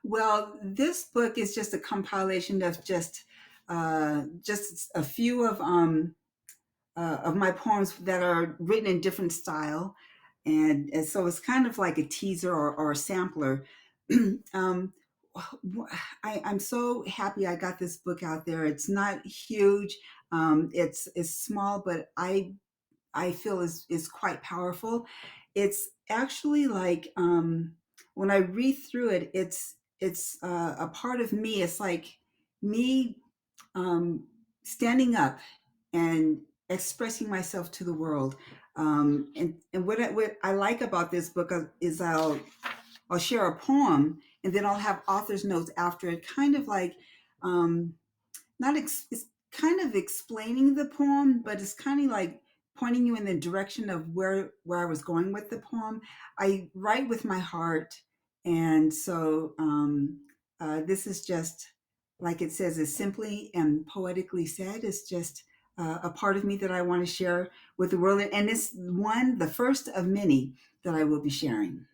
Well, this book is just a compilation of just a few of my poems that are written in different style, and so it's kind of like a teaser or a sampler. um, I'm so happy I got this book out there. It's not huge. It's small, but I feel is quite powerful. It's actually like when I read through it, it's a part of me. It's like me um, standing up and expressing myself to the world. And what I like about this book is I'll share a poem and then I'll have author's notes after it, kind of like um, not it's kind of explaining the poem, but it's kind of like pointing you in the direction of where I was going with the poem. I write with my heart, and so this is just like it says, is simply and poetically said. It's just a part of me that I want to share with the world, and it's the first of many that I will be sharing.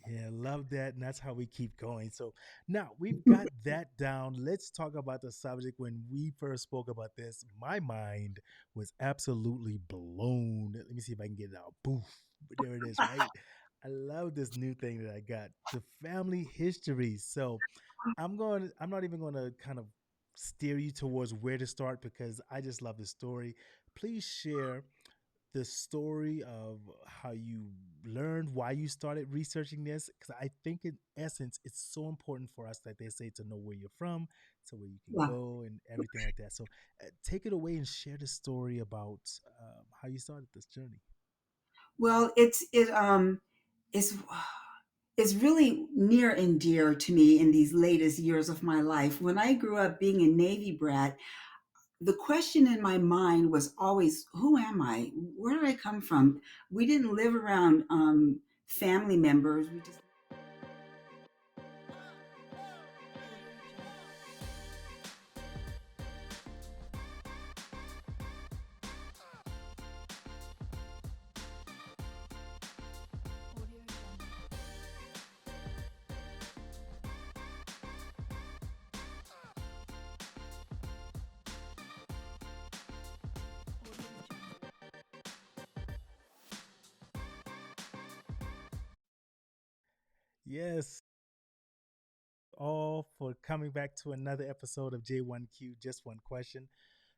Yeah, love that. And that's how we keep going. So now we've got that down. Let's talk about the subject. When we first spoke about this, my mind was absolutely blown. Let me see if I can get it out. Boof. There it is, right? I love this new thing that I got. The family history. So I'm not even gonna kind of steer you towards where to start because I just love the story. Please share the story of how you learned, why you started researching this, because I think in essence it's so important for us, like they say, to know where you're from, so where you can Yeah. go and everything like that. So take it away and share the story about how you started this journey. Well, it's is really near and dear to me in these latest years of my life. When I grew up being a Navy brat, the question in my mind was always, who am I? Where did I come from? We didn't live around family members. We just Yes, all for coming back to another episode of J1Q, Just One Question,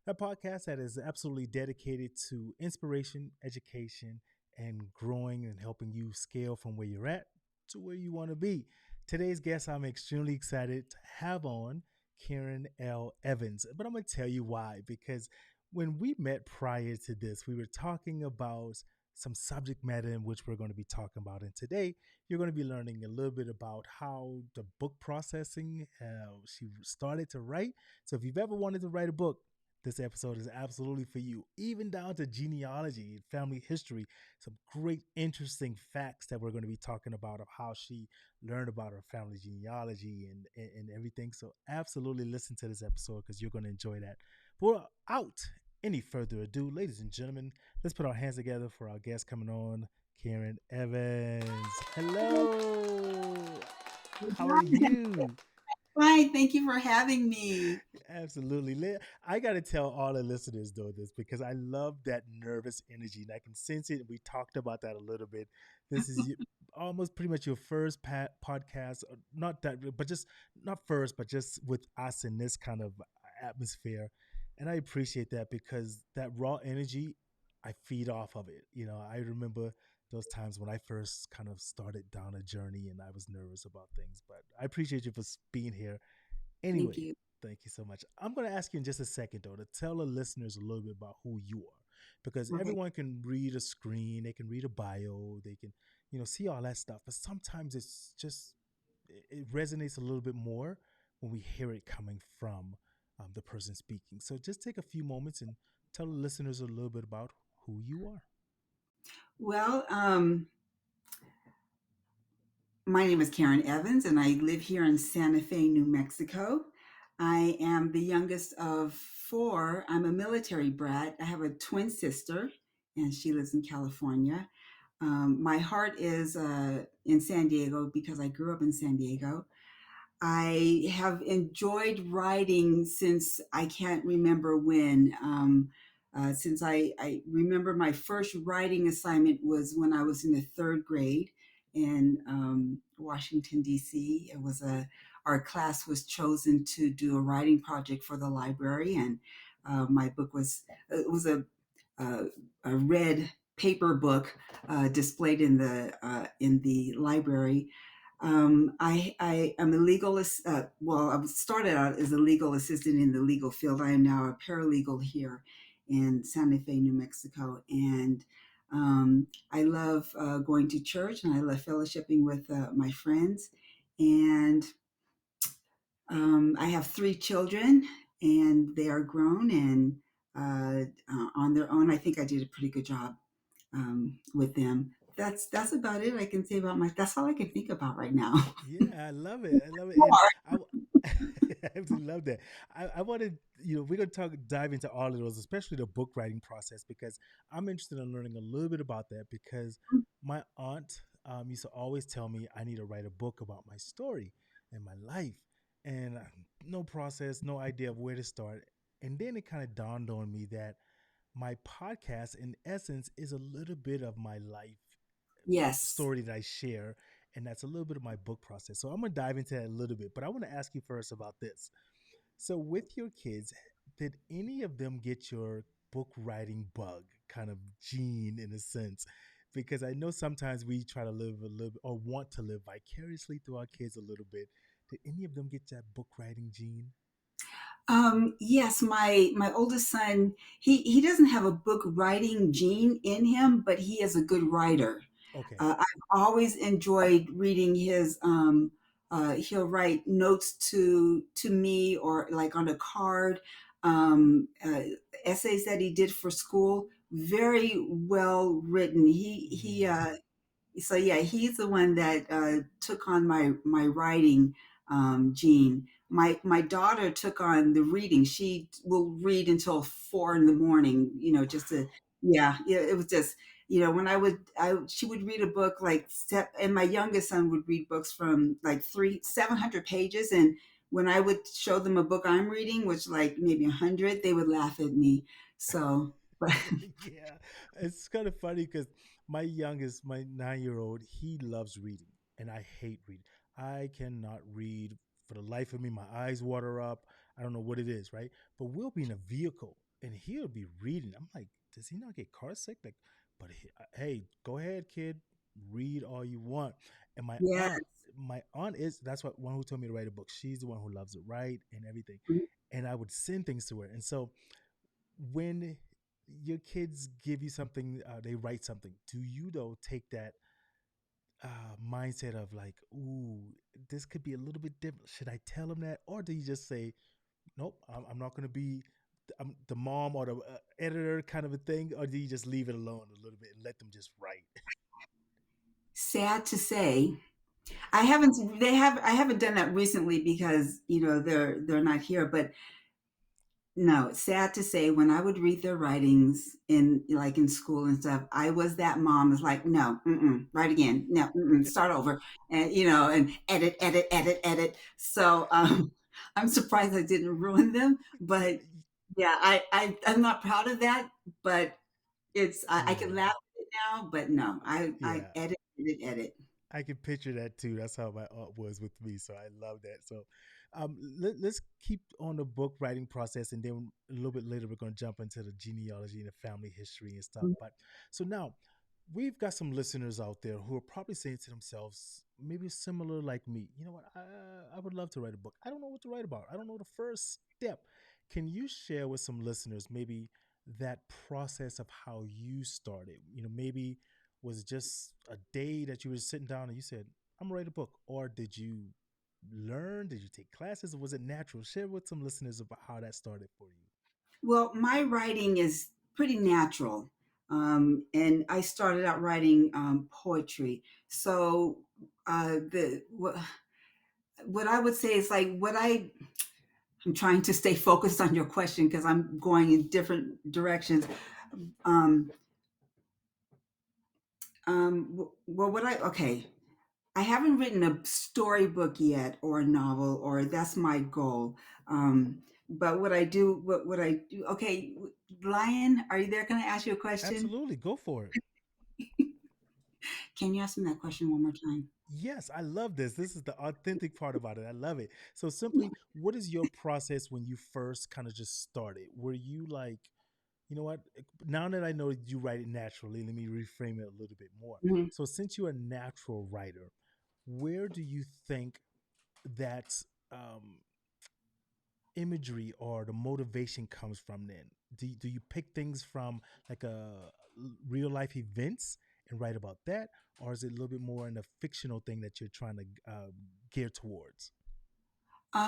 a podcast that is absolutely dedicated to inspiration, education, and growing and helping you scale from where you're at to where you want to be. Today's guest, I'm extremely excited to have on Karen L. Evans. But I'm going to tell you why. Because when we met prior to this, we were talking about some subject matter in which we're going to be talking about. And today, you're going to be learning a little bit about how the book processing, she started to write. So if you've ever wanted to write a book, this episode is absolutely for you, even down to genealogy and family history. Some great, interesting facts that we're going to be talking about of how she learned about her family genealogy and everything. So, absolutely listen to this episode because you're going to enjoy that. But without any further ado, ladies and gentlemen, let's put our hands together for our guest coming on, Karen Evans. Hello. How are you? Hi, thank you for having me. Absolutely. I got to tell all the listeners, though, this because I love that nervous energy and I can sense it. We talked about that a little bit. This is almost pretty much your first podcast, not that, but just not first, but just with us in this kind of atmosphere. And I appreciate that because that raw energy, I feed off of it. You know, I remember those times when I first kind of started down a journey and I was nervous about things, but I appreciate you for being here. Thank Anyway, you. thank you so much. I'm going to ask you in just a second, though, to tell the listeners a little bit about who you are, because Okay. everyone can read a screen, they can read a bio, they can, see all that stuff. But sometimes it's just it resonates a little bit more when we hear it coming from the person speaking. So just take a few moments and tell the listeners a little bit about who you are. Well, my name is Karen Evans, and I live here in Santa Fe, New Mexico. I am the youngest of four. I'm a military brat. I have a twin sister, and she lives in California. My heart is in San Diego because I grew up in San Diego. I have enjoyed writing since I can't remember when. Since I remember my first writing assignment was when I was in the third grade in Washington, D.C. It was our class was chosen to do a writing project for the library, and my book was, it was uh, a red paper book displayed in the library. I am a legal, well, I started out as a legal assistant in the legal field. I am now a paralegal here in Santa Fe, New Mexico. And I love going to church, and I love fellowshipping with my friends. And I have three children, and they are grown and on their own. I think I did a pretty good job with them. That's about it I can say about my. That's all I can think about right now. Yeah, I love it. I love it, and More. I absolutely love that. I wanted, we're gonna dive into all of those, especially the book writing process, because I'm interested in learning a little bit about that. Because my aunt used to always tell me I need to write a book about my story and my life, and no process, no idea of where to start. And then it kind of dawned on me that my podcast, in essence, is a little bit of my life Yes. story that I share, and that's a little bit of my book process. So I'm gonna dive into that a little bit, but I want to ask you first about this. So with your kids, did any of them get your book writing bug kind of gene in a sense? Because I know sometimes we try to live a little or want to live vicariously through our kids a little bit. Did any of them get that book writing gene? Yes, my oldest son, he doesn't have a book writing gene in him, but he is a good writer. Okay. I've always enjoyed reading his. He'll write notes to me, or like on a card, essays that he did for school. Very well written. He Mm. So yeah, he's the one that took on my writing gene. My daughter took on the reading. She will read until 4 in the morning. Just to, yeah, yeah. It was just, when she would read a book like and my youngest son would read books from like 700 pages, and when I would show them a book I'm reading, which like maybe 100, they would laugh at me. So, but Yeah, it's kind of funny because my youngest, my 9-year old, he loves reading, and I hate reading. I cannot read for the life of me. My eyes water up. I don't know what it is, right? But we'll be in a vehicle, and he'll be reading. I'm like, does he not get car sick? Like, but hey, go ahead, kid, read all you want. And yeah. my aunt is that's what one who told me to write a book. She's the one who loves it, write and everything. And I would send things to her, and so when your kids give you something, they write something. Do you though take that mindset of like, ooh, this could be a little bit different? Should I tell them that, or do you just say, nope, I'm not going to be the mom or the editor kind of a thing, or do you just leave it alone a little bit and let them just write? Sad to say, I haven't done that recently because they're not here, but no, it's sad to say, when I would read their writings in school and stuff, I was that mom is like, no, write again, no, start over, and and edit, edit, edit, edit. So I'm surprised I didn't ruin them, Yeah, but yeah, I'm not proud of that, but I can yeah, laugh at it now, but no, I yeah. edit, edit, edit. I can picture that too. That's how my aunt was with me. So I love that. So let's keep on the book writing process. And then a little bit later, we're going to jump into the genealogy and the family history and stuff. But so now we've got some listeners out there who are probably saying to themselves, maybe similar like me, you know what? I would love to write a book. I don't know what to write about. I don't know the first step. Can you share with some listeners maybe that process of how you started? Maybe was it just a day that you were sitting down and you said, I'm gonna write a book? Or did you learn? Did you take classes? Or was it natural? Share with some listeners about how that started for you. Well, my writing is pretty natural. And I started out writing poetry. So the what I would say is like I'm trying to stay focused on your question because I'm going in different directions. Um, well, what I okay. I haven't written a storybook yet or a novel, or that's my goal. But what I do, okay, Lion, are you there? Can I ask you a question? Absolutely, go for it. Can you ask me that question one more time? Yes, I love this. This is the authentic part about it. I love it. So simply, what is your process when you first kind of just started? Were you like, you know what? Now that I know you write it naturally, let me reframe it a little bit more. Mhm. So since you're a natural writer, where do you think that um, imagery or the motivation comes from then? Do you pick things from like real life events and write about that, or is it a little bit more in a fictional thing that you're trying to gear towards?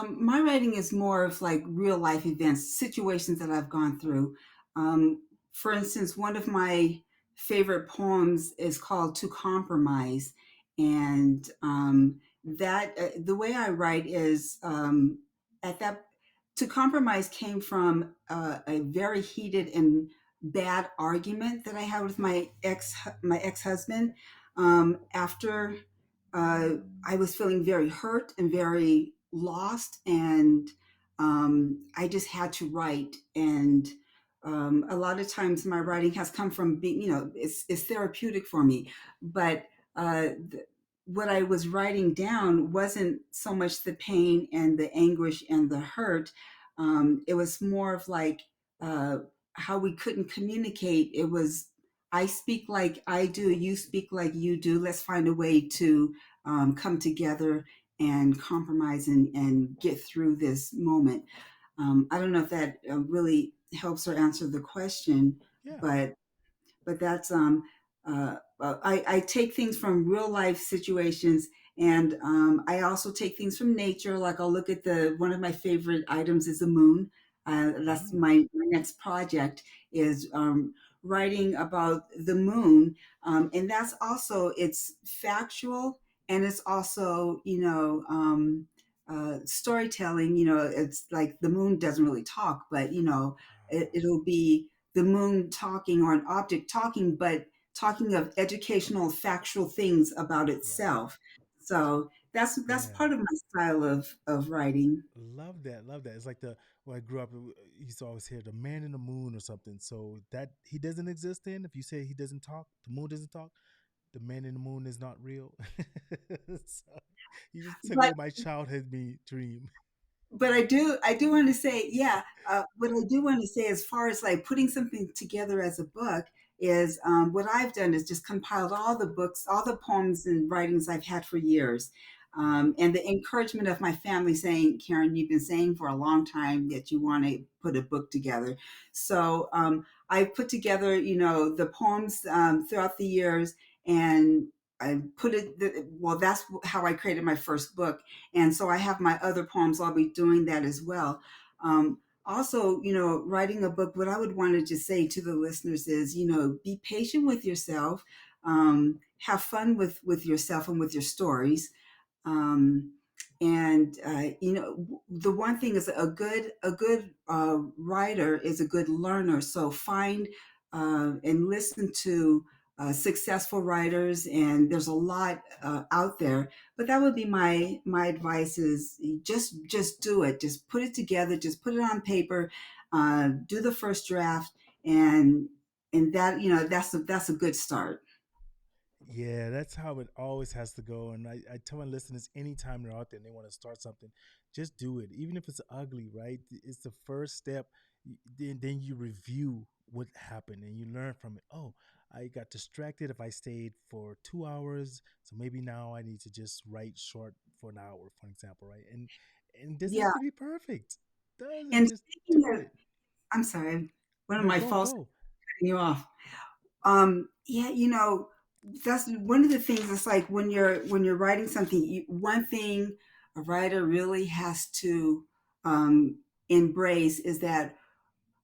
My writing is more of like real life events, situations that I've gone through. For instance, one of my favorite poems is called "To Compromise," and that the way I write is at that "To Compromise" came from a very heated and bad argument that I had with my ex husband after I was feeling very hurt and very lost, and I just had to write. And a lot of times, my writing has come from being, it's therapeutic for me. But what I was writing down wasn't so much the pain and the anguish and the hurt. It was more of like uh, how we couldn't communicate. It was I speak like I do, you speak like you do. Let's find a way to come together and compromise and get through this moment. I don't know if that really helps or answer the question, Yeah. but that's I take things from real life situations, and I also take things from nature. Like I'll look at the one of my favorite items is the moon. That's Mm, my next project is writing about the moon, and that's also it's factual and it's also storytelling. It's like the moon doesn't really talk, but it'll be the moon talking or an object talking, but talking of educational, factual things about right. itself. So that's Yeah. part of my style of writing. Love that. Love that. It's like the when I grew up, you used to always hear the man in the moon or something. So that he doesn't exist. Then, if you say he doesn't talk, the moon doesn't talk. The man in the moon is not real. So you just took away But my childhood me dream. I do want to say, yeah, what I do want to say as far as like putting something together as a book is what I've done is just compiled all the books, all the poems and writings I've had for years. Mm, And the encouragement of my family saying, Karen, you've been saying for a long time that you want to put a book together. So I put together, the poems throughout the years, and I put it, well, that's how I created my first book. And so I have my other poems, I'll be doing that as well. Also, writing a book, what I would want to just say to the listeners is, be patient with yourself, have fun with yourself and with your stories. Um, and the one thing is a good writer is a good learner. So find and listen to successful writers, and there's a lot out there. But that would be my advice: is just do it, just put it together, just put it on paper, do the first draft, and that that's a good start. yeah, that's how it always has to go. And I tell my listeners anytime they're out there and they want to start something, just do it. Even if it's ugly, right? It's the first step. Then you review what happened and you learn from it. Oh, I got distracted if I stayed for 2 hours. So maybe now I need to just write short for an hour, for example, right? And it doesn't Yeah. have to be perfect. Doesn't And just speaking do of, it. I'm sorry, one of No, my go, faults go. cutting you off. Yeah, that's one of the things. It's like when you're writing something, one thing a writer really has to embrace is that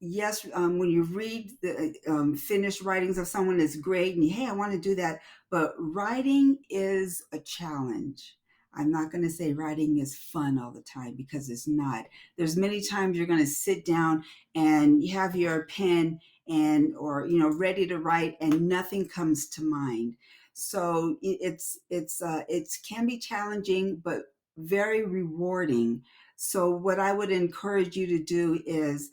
yes, when you read the finished writings of someone, it's great, and hey, I want to do that. But writing is a challenge. I'm not going to say writing is fun all the time because it's not. There's many times you're going to sit down and you have your pen and or ready to write, and nothing comes to mind. So it can be challenging, but very rewarding. So what I would encourage you to do is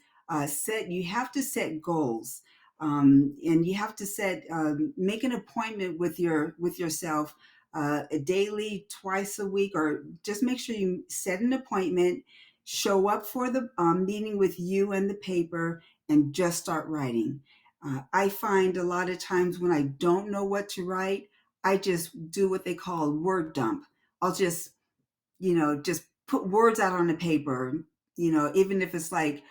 set. You have to set goals, and you have to make an appointment with yourself, daily, twice a week, or just make sure you set an appointment. Show up for the meeting with you and the paper, and just start writing. I find a lot of times when I don't know what to write, I just do what they call a word dump. I'll just, just put words out on the paper, even if it's like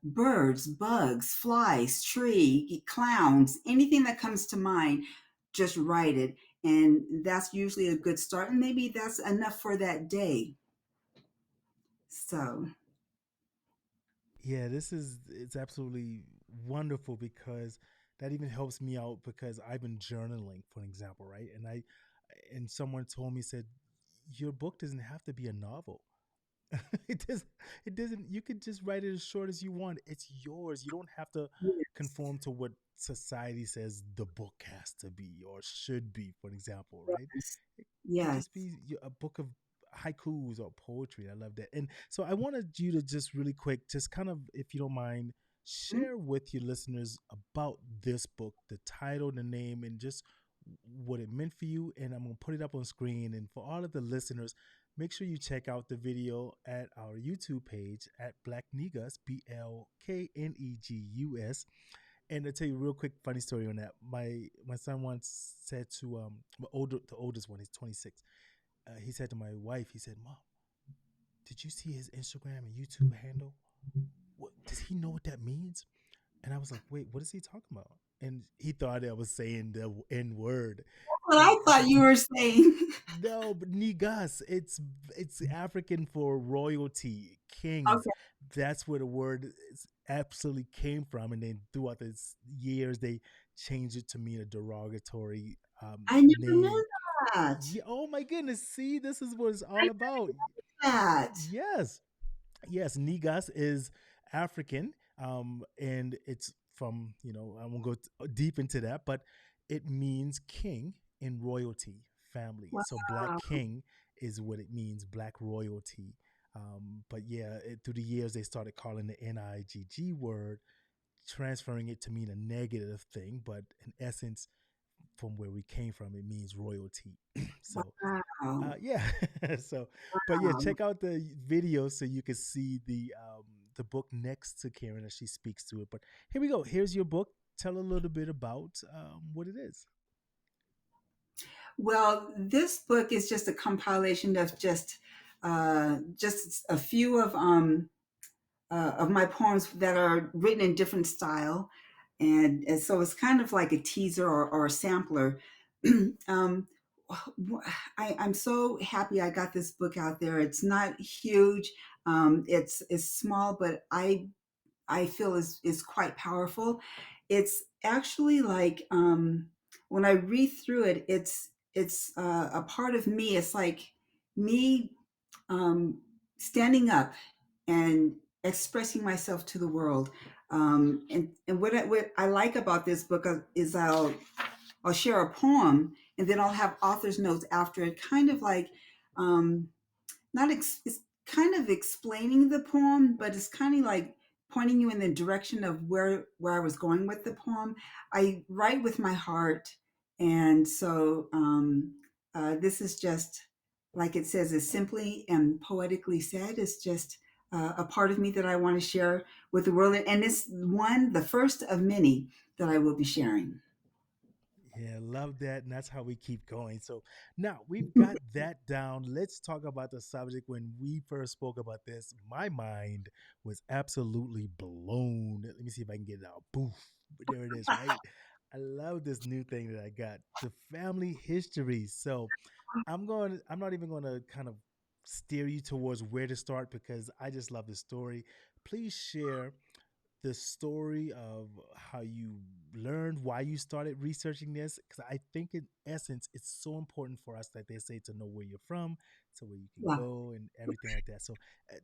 birds, bugs, flies, tree, clowns, anything that comes to mind, just write it. And that's usually a good start. And maybe that's enough for that day. So, Yeah, this is it's absolutely wonderful because that even helps me out because I've been journaling, for example, right? And someone told me said your book doesn't have to be a novel. it does it doesn't you can just write it as short as you want. It's yours. You don't have to yes, conform to what society says the book has to be or should be, for example, right? yes, It could yes. just be a book of haikus or poetry. I love that. And so I wanted you to just really quick, just kind of, if you don't mind, Mm. share with your listeners about this book, the title, the name, and just what it meant for you. And I'm gonna put it up on screen. And for all of the listeners, make sure you check out the video at our YouTube page at Black Negus, BLKNEGUS. And to tell you a real quick funny story on that, my son once said to the oldest one, he's 26. He said to my wife, he said, "Mom, did you see his Instagram and YouTube handle? What does he know what that means?" And I was like, "Wait, what is he talking about?" And he thought I was saying the N word. What And I I thought said, you were saying. no, but Nigas, it's African for royalty, kings. Okay. That's where the word absolutely came from, and then throughout the years, they changed it to mean a derogatory I never name. knew that. Yeah, oh my goodness! See, this is what it's all about. That. Yes, yes, Nigas is African, and it's from I won't go deep into that, but it means king in royalty family. So black Wow. king is what it means, black royalty. But yeah, through the years they started calling the NIGG word, transferring it to mean a negative thing, but in essence, from where we came from, it means royalty. So Wow. yeah. So, but yeah, Wow. check out the video so you can see the book next to Karen as she speaks to it. But here we go. Here's your book. Tell a little bit about what it is. Well, this book is just a compilation of just a few of my poems that are written in different style, and so it's kind of like a teaser or a sampler. um, I'm so happy I got this book out there. It's not huge. It's small, but I feel is quite powerful. It's actually like when I read through it, it's a part of me. It's like me um, standing up and expressing myself to the world. And what I like about this book is I'll share a poem and then I'll have author's notes after it, kind of like um, not it's kind of explaining the poem, but it's kind of like pointing you in the direction of where I was going with the poem. I write with my heart, and so this is just like it says, is simply and poetically said. It's just a part of me that I want to share with the world, and it's the first of many that I will be sharing. Yeah, love that. And that's how we keep going. So now we've got that down. Let's talk about the subject. When we first spoke about this, my mind was absolutely blown. Let me see if I can get it out. Boof. There it is, right? I love this new thing that I got, the family history. So I'm not even going to kind of steer you towards where to start because I just love the story. Please share the story of how you learned, why you started researching this, because I think in essence it's so important for us, like they say, to know where you're from, to where you can Yeah. go and everything like that. So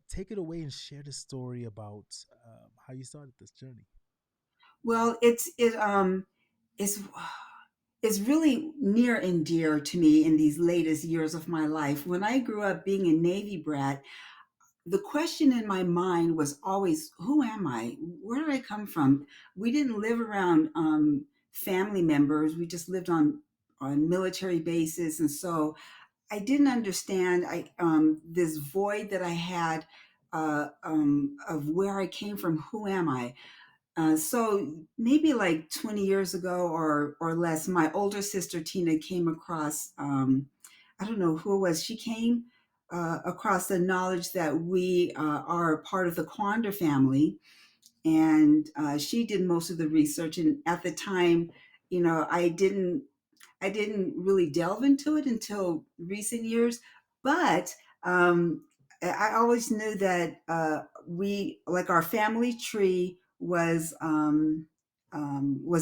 take it away and share the story about how you started this journey. Well, it's is really near and dear to me in these latest years of my life. When I grew up being a Navy brat, the question in my mind was always, who am I? Where did I come from? We didn't live around family members. We just lived on military bases, and so I didn't understand this void that I had of where I came from. Who am I? So maybe like 20 years ago or less, my older sister Tina came across, I don't know who it was, she came across the knowledge that we are part of the Quander family. And she did most of the research. And at the time, I didn't really delve into it until recent years, but I always knew that we, like our family tree, was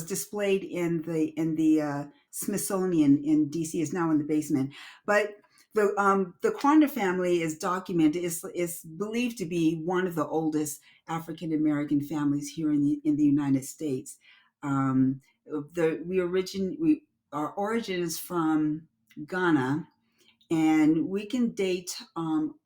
displayed in the Smithsonian in DC. Is now in the basement, but the Quander family is documented. Is believed to be one of the oldest African American families here in the United States. We our origin is from Ghana, and we can date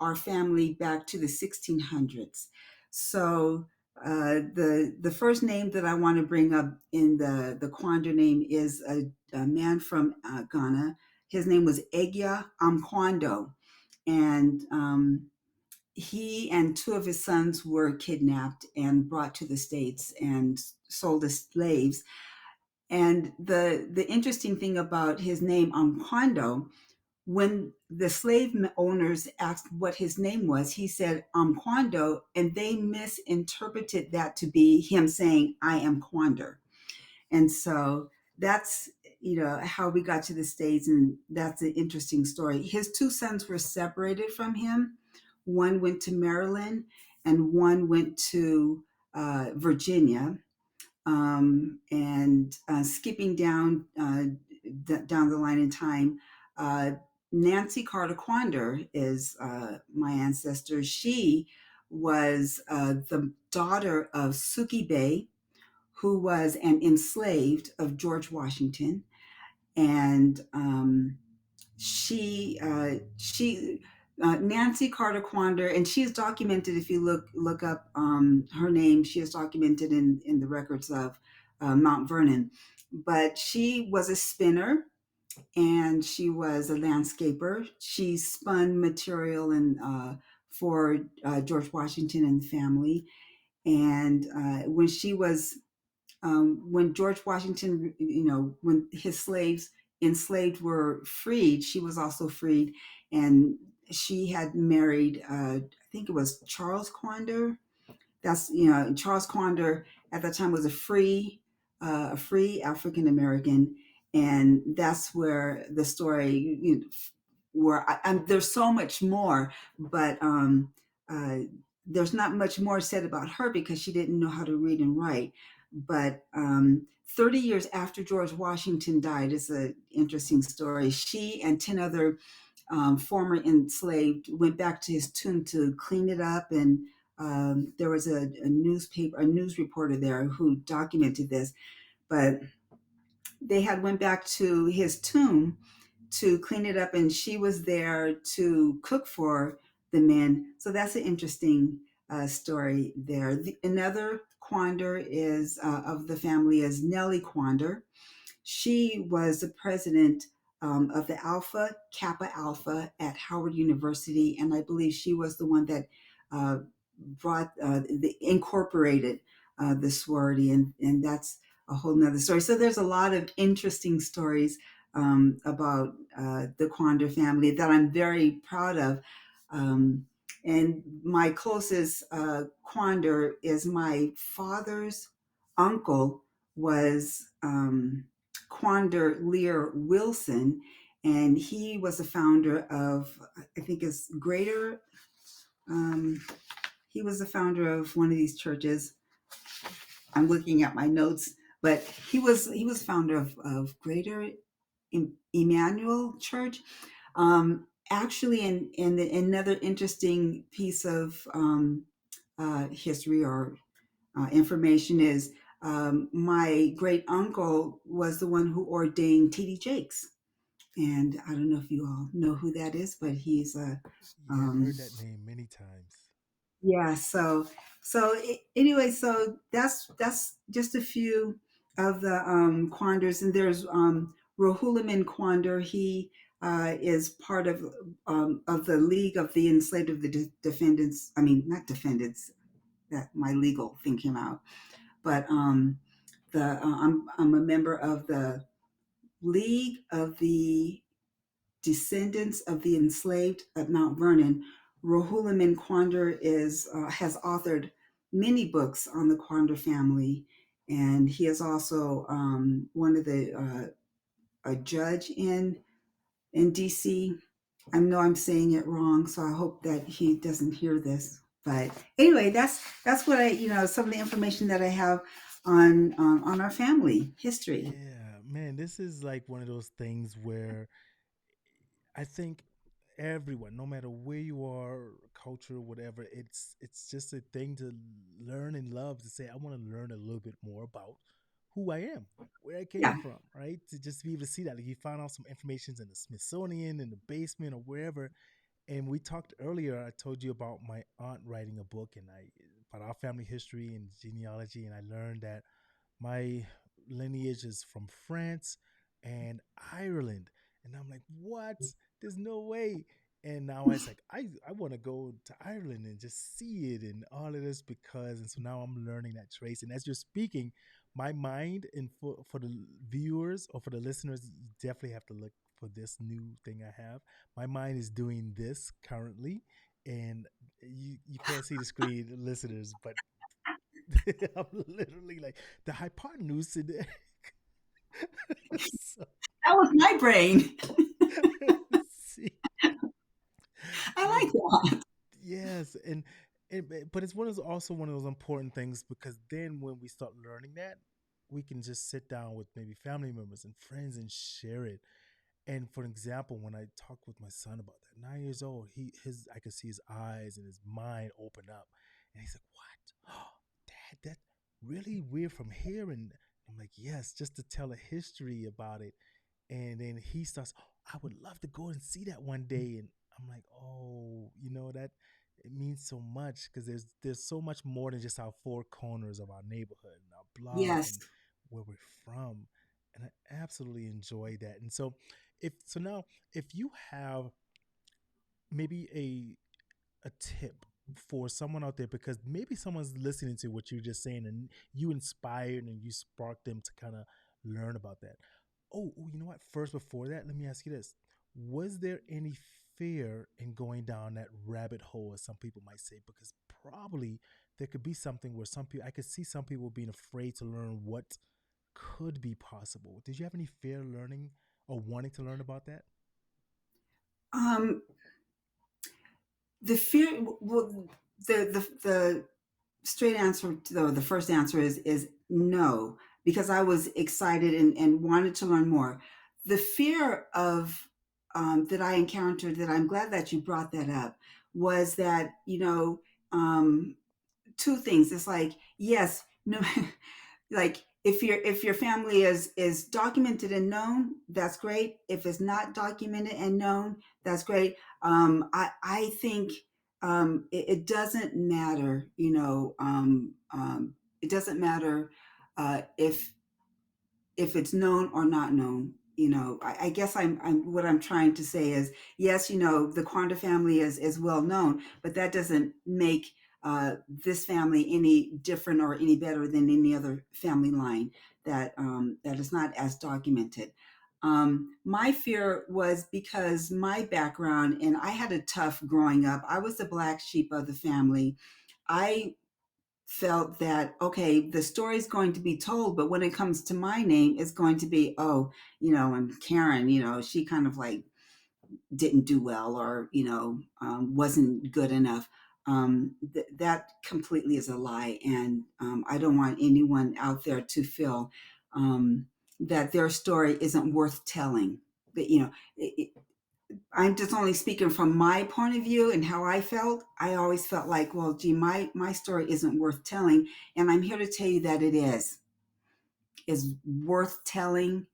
our family back to the 1600s. So the first name that I want to bring up in the Quander name is a man from Ghana. His name was Egya Amkwando, and he and two of his sons were kidnapped and brought to the States and sold as slaves. And the interesting thing about his name, Amkwando, when the slave owners asked what his name was, he said Amkwando, and they misinterpreted that to be him saying, I am Quander. And so that's how we got to the States, and that's an interesting story. His two sons were separated from him. One went to Maryland, and one went to Virginia. And skipping down the line in time, uh, Nancy Carter Quander is my ancestor. She was the daughter of Suki Bay, who was an enslaved of George Washington, and she Nancy Carter Quander, and she is documented. If you look up her name, she is documented in the records of Mount Vernon. But she was a spinner and she was a landscaper. She spun material and for George Washington and the family. And when George Washington, when his slaves enslaved were freed, she was also freed, and she had married, I think it was Charles Quander. That's Charles Quander at that time was a free African American, and that's where the story, where there's so much more, but uh, there's not much more said about her because she didn't know how to read and write. But 30 years after George Washington died is an interesting story. She and 10 other former enslaved went back to his tomb to clean it up, and there was a news reporter there who documented this. But they had went back to his tomb to clean it up, and she was there to cook for the men. So that's an interesting story there. Another Quander is of the family is Nellie Quander. She was the president of the Alpha Kappa Alpha at Howard University, and I believe she was the one that uh, incorporated the sorority, and that's a whole nother story. So there's a lot of interesting stories about the Quander family that I'm very proud of. Um, and my closest Quander is my father's uncle was Quander Lear Wilson, and he was the founder of, I think it's Greater. Um, he was the founder of one of these churches. I'm looking at my notes, but he was founder of Greater Emmanuel Church. Actually, in another interesting piece of history or information is my great uncle was the one who ordained T.D. Jakes. And I don't know if you all know who that is, but he's a Yeah, I've um, heard that name many times. yeah. Anyway, so that's just a few of the Quanders, and there's Rohulaman Quander. He is part of the League of the Enslaved of the Defendants. I mean, not defendants. That my legal thing came out, but I'm a member of the League of the Descendants of the Enslaved at Mount Vernon. Rohulaman Quander has authored many books on the Quander family, and he is also one of the a judge in DC. I know I'm saying it wrong, so I hope that he doesn't hear this. But anyway, that's what I some of the information that I have on our family history. Yeah, man, this is like one of those things where I think everyone, no matter where you are, culture, whatever, it's just a thing to learn and love. To say, I want to learn a little bit more about who I am, where I came Yeah. from, right? To just be able to see that. Like you found out some information's in the Smithsonian, in the basement, or wherever. And we talked earlier. I told you about my aunt writing a book, and I about our family history and genealogy, and I learned that my lineage is from France and Ireland. And I'm like, what? There's no way. And now it's like, I want to go to Ireland and just see it and all of this because, and so now I'm learning that trace. And as you're speaking, my mind, and for the viewers or for the listeners, you definitely have to look for this new thing I have. My mind is doing this currently. And you can't see the screen, listeners, but I'm literally like the hypotenuse in there. So, That was my brain. see, I but like that. yes, and but it's one of those, also one of those important things because then when we start learning that, we can just sit down with maybe family members and friends and share it. And for example, when I talk with my son about that, 9 years old, I could see his eyes and his mind open up, and he's like, "What? Oh, Dad, that really weird from here." And I'm like, "Yes," just to tell a history about it. And then he starts, "Oh, I would love to go and see that one day." And I'm like, "Oh, that it means so much because there's so much more than just our four corners of our neighborhood and our block Yes. and where we're from." And I absolutely enjoy that. And so now if you have maybe a tip for someone out there, because maybe someone's listening to what you're just saying and you inspired and you sparked them to kind of learn about that. Oh, you know what? First, before that, let me ask you this. Was there any fear in going down that rabbit hole, as some people might say? Because probably there could be something where some people, I could see some people being afraid to learn what could be possible. Did you have any fear learning or wanting to learn about that? Um, the fear, well, the straight answer, though, the first answer is no, because I was excited and wanted to learn more. The fear of that I encountered, that I'm glad that you brought that up, was that two things. It's like, yes, no, like if your family is documented and known, that's great. If it's not documented and known, that's great. I think it doesn't matter, it doesn't matter if it's known or not known. I guess I'm what I'm trying to say is, yes, the Quanda family is well known, but that doesn't make this family any different or any better than any other family line that is not as documented. My fear was because my background, and I had a tough growing up. I was the black sheep of the family. I felt that, okay, the story's going to be told, but when it comes to my name, it's going to be, oh, and Karen, she kind of like didn't do well, or wasn't good enough. That completely is a lie, and I don't want anyone out there to feel that their story isn't worth telling. But I'm just only speaking from my point of view and how I felt. I always felt like, well, gee, my story isn't worth telling, and I'm here to tell you that it is. is worth telling.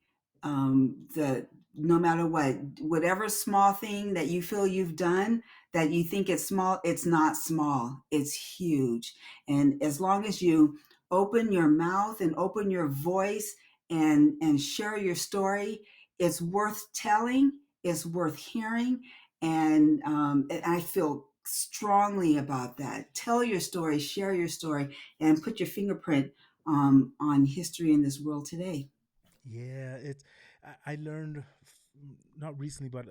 The No matter what, whatever small thing that you feel you've done that you think it's small, it's not small. It's huge. And as long as you open your mouth and open your voice and share your story, it's worth telling. It's worth hearing, and I feel strongly about that. Tell your story, share your story, and put your fingerprint on history in this world today. Yeah, it's. I learned not recently, but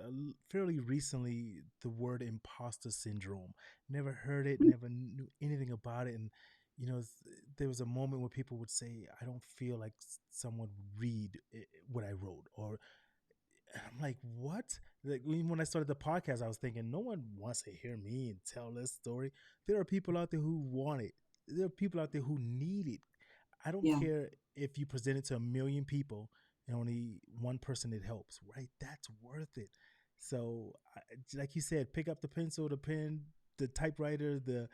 fairly recently, the word imposter syndrome. Never heard it, never knew anything about it, and there was a moment where people would say, "I don't feel like someone would read what I wrote," or and I'm like, "What?" Like when I started the podcast, I was thinking, no one wants to hear me and tell this story. There are people out there who want it. There are people out there who need it. I don't Yeah. care if you present it to a million people and only one person it helps, right? That's worth it. So, like you said, pick up the pencil, the pen, the typewriter, the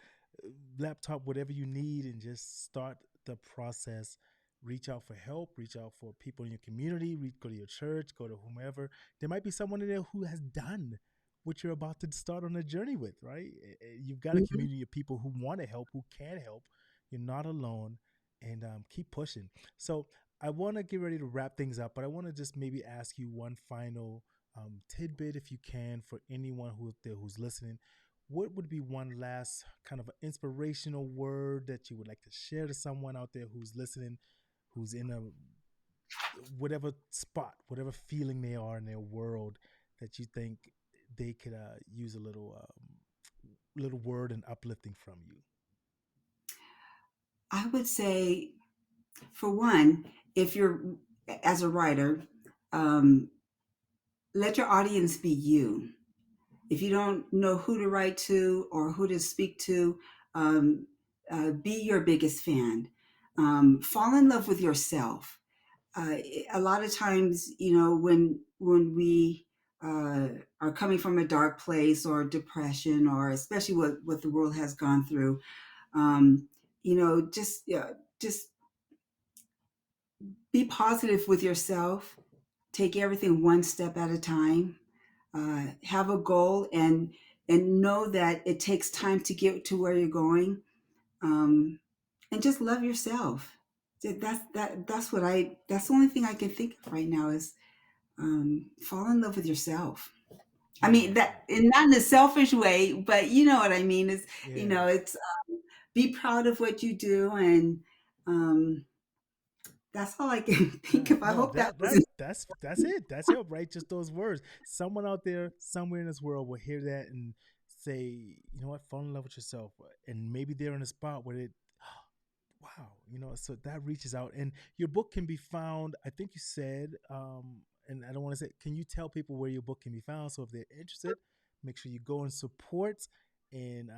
laptop, whatever you need, and just start the process. Reach out for help, reach out for people in your community, go to your church, go to whomever. There might be someone in there who has done what you're about to start on a journey with, right? You've got a Mhm. community of people who want to help, who can help. You're not alone, and keep pushing. So I want to get ready to wrap things up, but I want to just maybe ask you one final tidbit, if you can, for anyone who there who's listening. What would be one last kind of an inspirational word that you would like to share to someone out there who's listening, who's in a whatever spot, whatever feeling they are in their world, that you think they could use a little word and uplifting from you? I would say, for one, if you're as a writer, um, let your audience be you. If you don't know who to write to or who to speak to, um, be your biggest fan. Fall in love with yourself. uh, a lot of times, when we are coming from a dark place or depression, or especially what the world has gone through, um, just be positive with yourself. Take everything one step at a time. Have a goal, and know that it takes time to get to where you're going. Um, and just love yourself. That's what I. That's the only thing I can think of right now is fall in love with yourself. I mean Yeah, that, and not in a selfish way, but you know what I mean. Is yeah. it's be proud of what you do, and um, that's all I can think of. I No, hope that that was. that's it. That's it, right? Just those words. Someone out there, somewhere in this world, will hear that and say, you know what, fall in love with yourself, and maybe they're in a spot where it, wow, so that reaches out. And your book can be found. I think you said, and I don't want to say. Can you tell people where your book can be found? So if they're interested, make sure you go and support and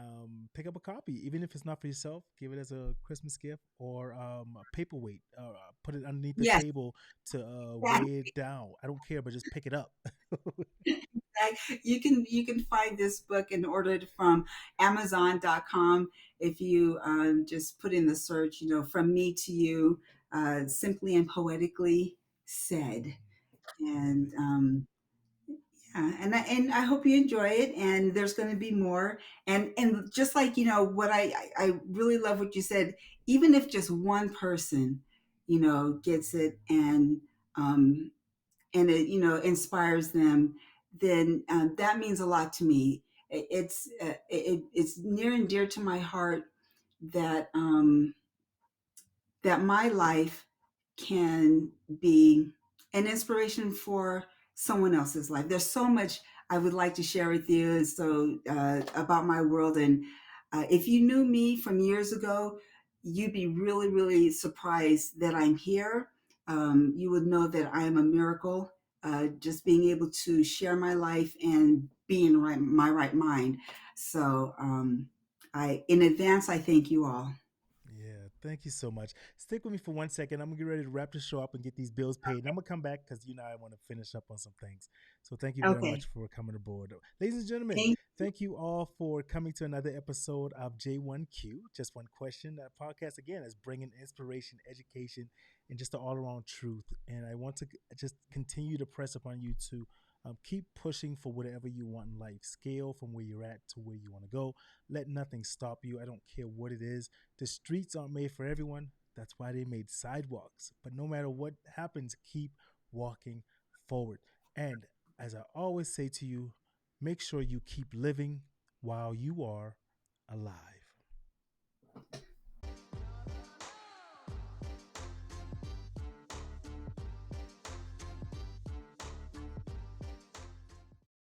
pick up a copy, even if it's not for yourself. Give it as a Christmas gift or a paperweight. Put it underneath the Yes. table to weigh it down. I don't care, but just pick it up. You can find this book and order it from Amazon.com. If you just put in the search, from me to you, simply and poetically said. Love And it. yeah, and I hope you enjoy it. And there's going to be more. And just like what I really love what you said. Even if just one person, gets it, um, and it inspires them, then that means a lot to me. It's near and dear to my heart that my life can be an inspiration for someone else's life. There's so much I would like to share with you, and so about my world. And if you knew me from years ago, you'd be really, really surprised that I'm here. You would know that I am a miracle, just being able to share my life and be in my right mind. So, in advance, I thank you all. Yeah, Thank you so much. Stick with me for 1 second. I'm gonna get ready to wrap the show up and get these bills paid. And I'm gonna come back because I want to finish up on some things. So thank you very Okay. much for coming aboard. Ladies and gentlemen, Thank thank you all for coming to another episode of J1Q. Just one question. That podcast again is bringing inspiration, education, and just the all around truth. And I want to just continue to press upon you to keep pushing for whatever you want in life. Scale from where you're at to where you want to go. Let nothing stop you. I don't care what it is. The streets aren't made for everyone. That's why they made sidewalks. But no matter what happens, keep walking forward. And as I always say to you, make sure you keep living while you are alive.